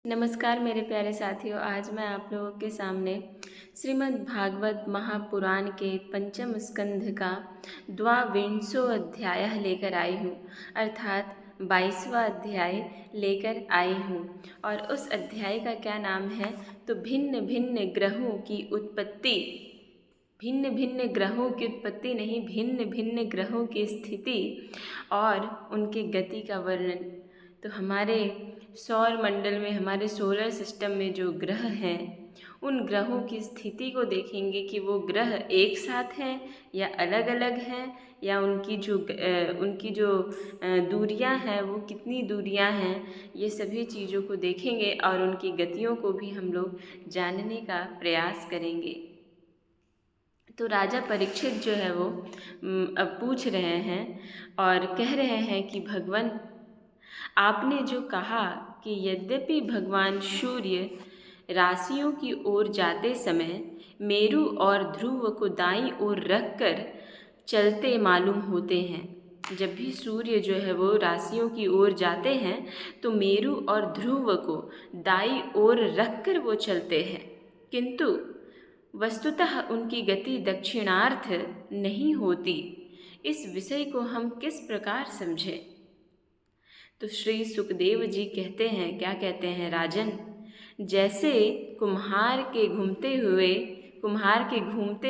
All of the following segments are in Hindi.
नमस्कार मेरे प्यारे साथियों। आज मैं आप लोगों के सामने श्रीमद् भागवत महापुराण के पंचम स्कंध का द्वाविंशो अध्याय लेकर आई हूँ, अर्थात 22वां अध्याय लेकर आई हूँ। और उस अध्याय का क्या नाम है तो भिन्न भिन्न ग्रहों की उत्पत्ति। भिन्न भिन्न ग्रहों की उत्पत्ति नहीं, भिन्न भिन्न ग्रहों की स्थिति और उनके गति का वर्णन। तो हमारे सौर मंडल में, हमारे सोलर सिस्टम में जो ग्रह हैं, उन ग्रहों की स्थिति को देखेंगे कि वो ग्रह एक साथ हैं या अलग अलग हैं, या उनकी जो दूरियां हैं वो कितनी दूरियां हैं। ये सभी चीज़ों को देखेंगे और उनकी गतियों को भी हम लोग जानने का प्रयास करेंगे। तो राजा परीक्षित जो है वो अब पूछ रहे हैं और कह रहे हैं कि भगवान, आपने जो कहा कि यद्यपि भगवान सूर्य राशियों की ओर जाते समय मेरु और ध्रुव को दाईं ओर रखकर चलते मालूम होते हैं। जब भी सूर्य जो है वो राशियों की ओर जाते हैं तो मेरु और ध्रुव को दाईं ओर रखकर वो चलते हैं, किंतु वस्तुतः उनकी गति दक्षिणार्थ नहीं होती। इस विषय को हम किस प्रकार समझें? तो श्री सुखदेव जी कहते हैं, क्या कहते हैं राजन, जैसे कुम्हार के घूमते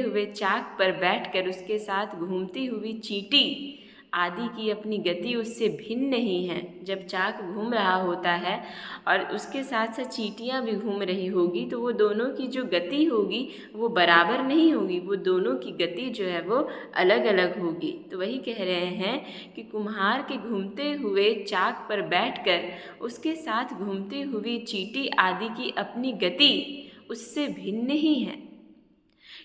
हुए चाक पर बैठकर उसके साथ घूमती हुई चींटी आदि की अपनी गति उससे भिन्न नहीं है। जब चाक घूम रहा होता है और उसके साथ साथ चींटियाँ भी घूम रही होगी तो वो दोनों की जो गति होगी वो बराबर नहीं होगी, वो दोनों की गति जो है वो अलग अलग होगी। तो वही कह रहे हैं कि कुम्हार के घूमते हुए चाक पर बैठकर उसके साथ घूमती हुई चींटी आदि की अपनी गति उससे भिन्न ही है,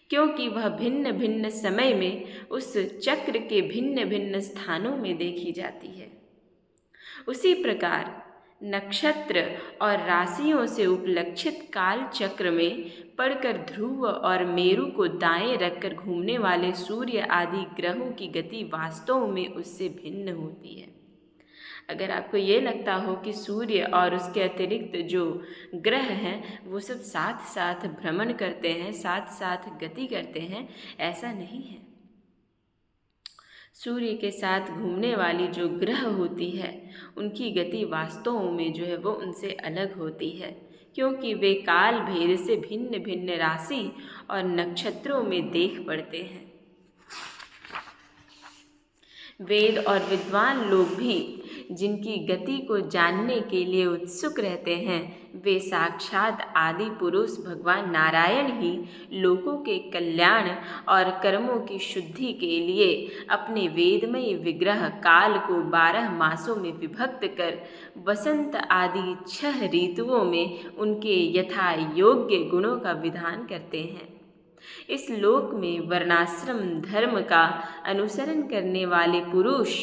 क्योंकि वह भिन्न भिन्न समय में उस चक्र के भिन्न भिन्न स्थानों में देखी जाती है। उसी प्रकार नक्षत्र और राशियों से उपलक्षित काल चक्र में पड़कर ध्रुव और मेरु को दाएं रखकर घूमने वाले सूर्य आदि ग्रहों की गति वास्तव में उससे भिन्न होती है। अगर आपको ये लगता हो कि सूर्य और उसके अतिरिक्त जो ग्रह हैं वो सब साथ साथ भ्रमण करते हैं, साथ साथ गति करते हैं, ऐसा नहीं है। सूर्य के साथ घूमने वाली जो ग्रह होती है उनकी गति वास्तव में जो है वो उनसे अलग होती है, क्योंकि वे काल भेद से भिन्न भिन्न राशि और नक्षत्रों में देख पड़ते हैं। वेद और विद्वान लोग भी जिनकी गति को जानने के लिए उत्सुक रहते हैं, वे साक्षात आदि पुरुष भगवान नारायण ही लोगों के कल्याण और कर्मों की शुद्धि के लिए अपने वेदमय विग्रह काल को 12 मासों में विभक्त कर वसंत आदि 6 ऋतुओं में उनके यथा योग्य गुणों का विधान करते हैं। इस लोक में वर्णाश्रम धर्म का अनुसरण करने वाले पुरुष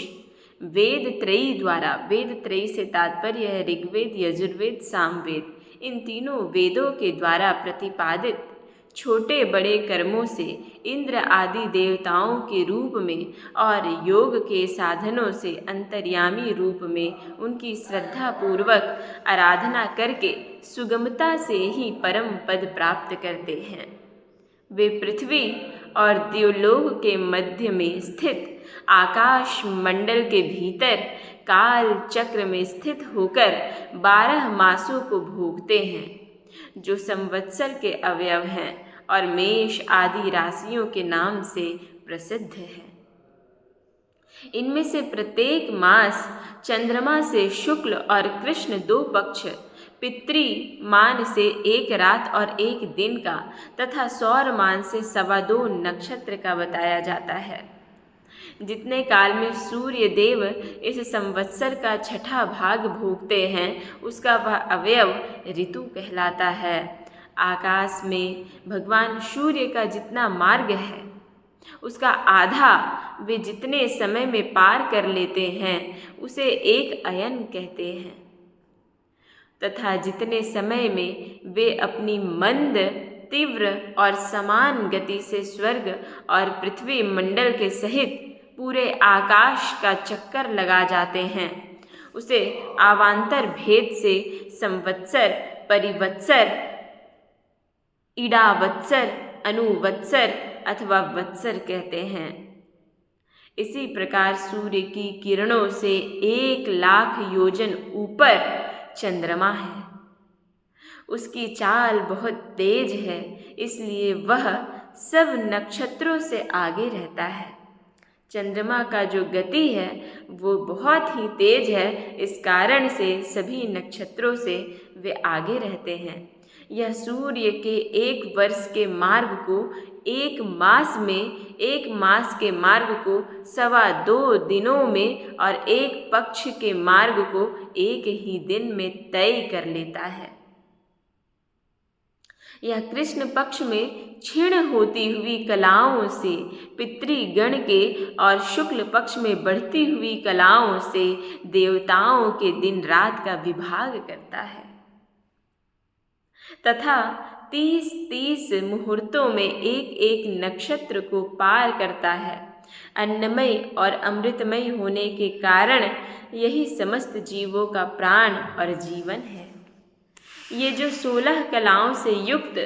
वेद त्रयी से तात्पर्य है ऋग्वेद, यजुर्वेद, सामवेद, इन तीनों वेदों के द्वारा प्रतिपादित छोटे बड़े कर्मों से इंद्र आदि देवताओं के रूप में और योग के साधनों से अंतर्यामी रूप में उनकी श्रद्धा पूर्वक आराधना करके सुगमता से ही परम पद प्राप्त करते हैं। वे पृथ्वी और द्युलोक के मध्य में स्थित आकाश मंडल के भीतर काल चक्र में स्थित होकर 12 मासों को भोगते हैं, जो संवत्सर के अवयव हैं और मेष आदि राशियों के नाम से प्रसिद्ध है। इनमें से प्रत्येक मास चंद्रमा से शुक्ल और कृष्ण 2 पक्ष, पितृ मान से 1 रात और 1 दिन का तथा सौर मान से 2.25 नक्षत्र का बताया जाता है। जितने काल में सूर्य देव इस संवत्सर का 6ठा भाग भोगते हैं उसका वह अवयव ऋतु कहलाता है। आकाश में भगवान सूर्य का जितना मार्ग है उसका आधा वे जितने समय में पार कर लेते हैं उसे 1 अयन कहते हैं, तथा जितने समय में वे अपनी मंद, तीव्र और समान गति से स्वर्ग और पृथ्वी मंडल के सहित पूरे आकाश का चक्कर लगा जाते हैं उसे अवान्तर भेद से संवत्सर, परिवत्सर, इडावत्सर, अनुवत्सर अथवा वत्सर कहते हैं। इसी प्रकार सूर्य की किरणों से 1,00,000 योजन ऊपर चंद्रमा है। उसकी चाल बहुत तेज है, इसलिए वह सब नक्षत्रों से आगे रहता है। चंद्रमा का जो गति है वो बहुत ही तेज है, इस कारण से सभी नक्षत्रों से वे आगे रहते हैं। यह सूर्य के 1 वर्ष के मार्ग को 1 मास के मार्ग को 2.25 दिनों में और 1 पक्ष के मार्ग को 1 ही दिन में तय कर लेता है। यह कृष्ण पक्ष में क्षीण होती हुई कलाओं से पितृगण के और शुक्ल पक्ष में बढ़ती हुई कलाओं से देवताओं के दिन रात का विभाग करता है तथा 30 मुहूर्तों में एक नक्षत्र को पार करता है। अन्नमय और अमृतमय होने के कारण यही समस्त जीवों का प्राण और जीवन है। ये जो 16 कलाओं से युक्त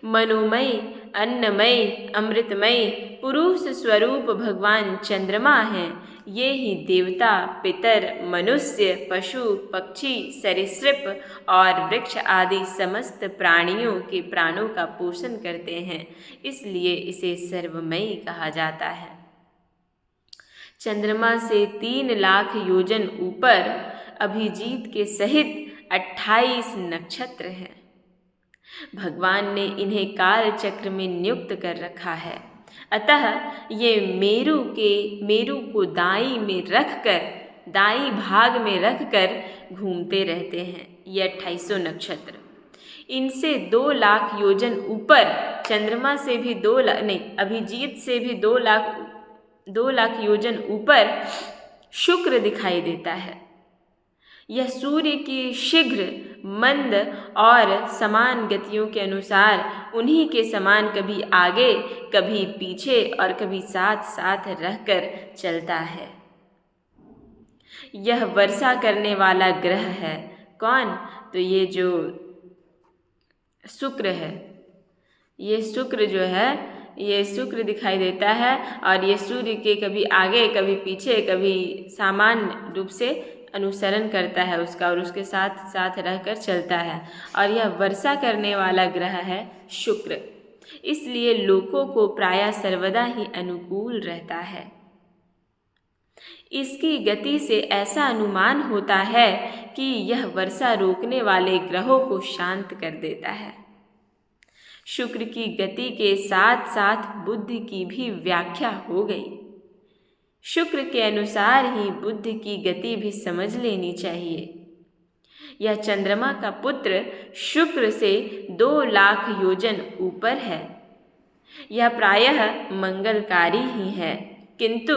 मनोमय, अन्नमय, अमृतमय पुरुष स्वरूप भगवान चंद्रमा हैं, ये ही देवता, पितर, मनुष्य, पशु, पक्षी, सरीसृप और वृक्ष आदि समस्त प्राणियों के प्राणों का पोषण करते हैं, इसलिए इसे सर्वमयी कहा जाता है। चंद्रमा से 3,00,000 योजन ऊपर अभिजीत के सहित 28 नक्षत्र हैं। भगवान ने इन्हें काल चक्र में नियुक्त कर रखा है, अतः ये मेरु को दाई भाग में रखकर घूमते रहते हैं। ये 28 नक्षत्र, इनसे 2,00,000 योजन ऊपर चंद्रमा से भी अभिजीत से भी 2,00,000 योजन ऊपर शुक्र दिखाई देता है। यह सूर्य की शीघ्र, मंद और समान गतियों के अनुसार उन्हीं के समान कभी आगे, कभी पीछे और कभी साथ साथ रहकर चलता है। यह वर्षा करने वाला ग्रह है। कौन? तो ये जो शुक्र है, ये शुक्र जो है, ये शुक्र दिखाई देता है और ये सूर्य के कभी आगे, कभी पीछे, कभी सामान्य रूप से अनुसरण करता है उसका और उसके साथ साथ रहकर चलता है। और यह वर्षा करने वाला ग्रह है शुक्र, इसलिए लोगों को प्रायः सर्वदा ही अनुकूल रहता है। इसकी गति से ऐसा अनुमान होता है कि यह वर्षा रोकने वाले ग्रहों को शांत कर देता है। शुक्र की गति के साथ साथ बुध की भी व्याख्या हो गई। शुक्र के अनुसार ही बुध की गति भी समझ लेनी चाहिए। यह चंद्रमा का पुत्र शुक्र से 2,00,000 योजन ऊपर है। यह प्रायः मंगलकारी ही है, किंतु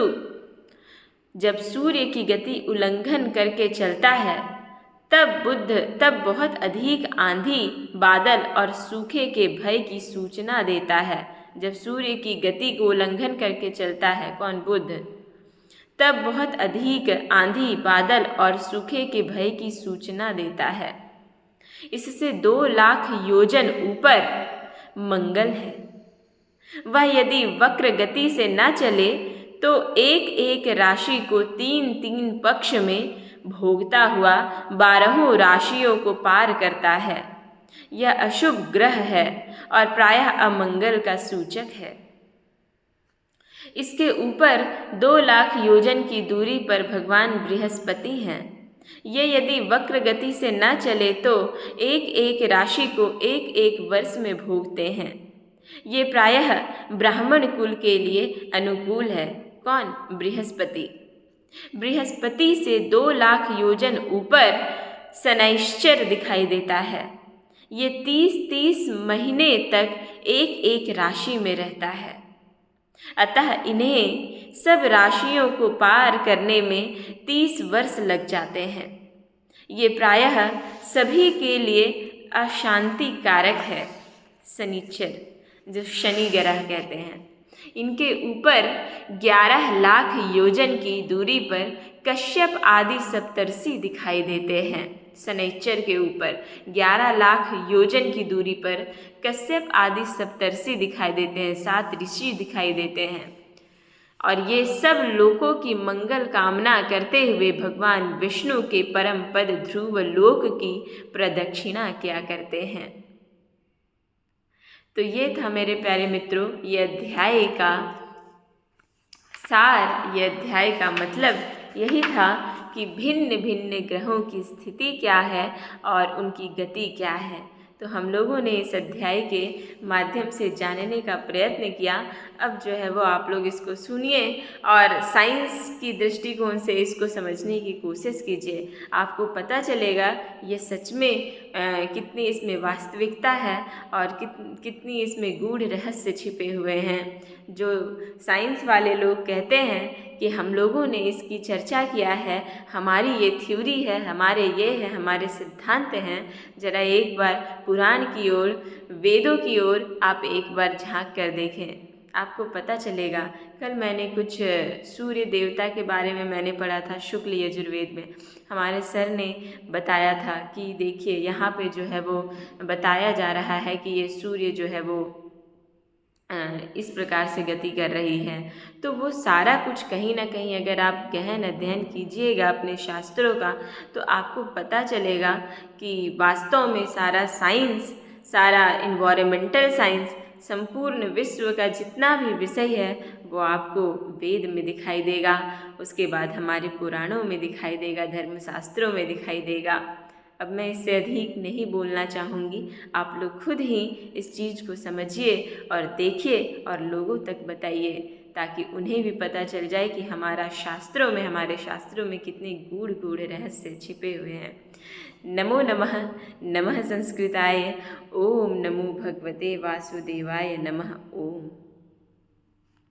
जब सूर्य की गति उल्लंघन करके चलता है तब बहुत अधिक आंधी, बादल और सूखे के भय की सूचना देता है। जब सूर्य की गति को उल्लंघन करके चलता है कौन? बुध, तब बहुत अधिक आंधी, बादल और सूखे के भय की सूचना देता है। इससे 2,00,000 योजन ऊपर मंगल है। वह यदि वक्र गति से न चले तो एक राशि को 3 पक्ष में भोगता हुआ 12 राशियों को पार करता है। यह अशुभ ग्रह है और प्रायः अमंगल का सूचक है। इसके ऊपर 2,00,000 योजन की दूरी पर भगवान बृहस्पति हैं। ये यदि वक्र गति से न चले तो एक राशि को एक वर्ष में भोगते हैं। ये प्रायः ब्राह्मण कुल के लिए अनुकूल है। कौन? बृहस्पति। बृहस्पति से 2,00,000 योजन ऊपर शनैश्चर दिखाई देता है। ये 30 महीने तक एक राशि में रहता है, अतः इन्हें सब राशियों को पार करने में 30 वर्ष लग जाते हैं। ये प्रायः सभी के लिए अशांति कारक है। शनिश्चर, जो शनि ग्रह कहते हैं, इनके ऊपर 11,00,000 योजन की दूरी पर कश्यप आदि सप्तर्षि दिखाई देते हैं। शनैश्चर के ऊपर 11 लाख योजन की दूरी पर कश्यप आदि सप्तर्षि दिखाई देते हैं, 7 ऋषि दिखाई देते हैं। और ये सब लोकों की मंगल कामना करते हुए भगवान विष्णु के परम पद ध्रुव लोक की प्रदक्षिणा किया करते हैं। तो ये था मेरे प्यारे मित्रों ये अध्याय का सार, ये अध्याय का मतलब यही था कि भिन्न भिन्न ग्रहों की स्थिति क्या है और उनकी गति क्या है। तो हम लोगों ने इस अध्याय के माध्यम से जानने का प्रयत्न किया। अब जो है वो आप लोग इसको सुनिए और साइंस की दृष्टिकोण से इसको समझने की कोशिश कीजिए। आपको पता चलेगा ये सच में कितनी इसमें वास्तविकता है और कितनी इसमें गूढ़ रहस्य छिपे हुए हैं। जो साइंस वाले लोग कहते हैं कि हम लोगों ने इसकी चर्चा किया है, हमारी ये थ्योरी है, हमारे ये है, हमारे सिद्धांत हैं, जरा एक बार पुराण की ओर, वेदों की ओर आप एक बार झांक कर देखें, आपको पता चलेगा। कल मैंने कुछ सूर्य देवता के बारे में मैंने पढ़ा था शुक्ल यजुर्वेद में। हमारे सर ने बताया था कि देखिए यहाँ पे जो है वो बताया जा रहा है कि ये सूर्य जो है वो इस प्रकार से गति कर रही है। तो वो सारा कुछ कहीं ना कहीं अगर आप गहन अध्ययन कीजिएगा अपने शास्त्रों का तो आपको पता चलेगा कि वास्तव में सारा साइंस, सारा इन्वायरमेंटल साइंस, संपूर्ण विश्व का जितना भी विषय है वो आपको वेद में दिखाई देगा, उसके बाद हमारे पुराणों में दिखाई देगा, धर्मशास्त्रों में दिखाई देगा। अब मैं इससे अधिक नहीं बोलना चाहूँगी, आप लोग खुद ही इस चीज़ को समझिए और देखिए और लोगों तक बताइए ताकि उन्हें भी पता चल जाए कि हमारे शास्त्रों में कितने गूढ़ गूढ़ रहस्य छिपे हुए हैं। नमो नमः। नमः संस्कृताय। ओम नमो भगवते वासुदेवाय नमः। ओम।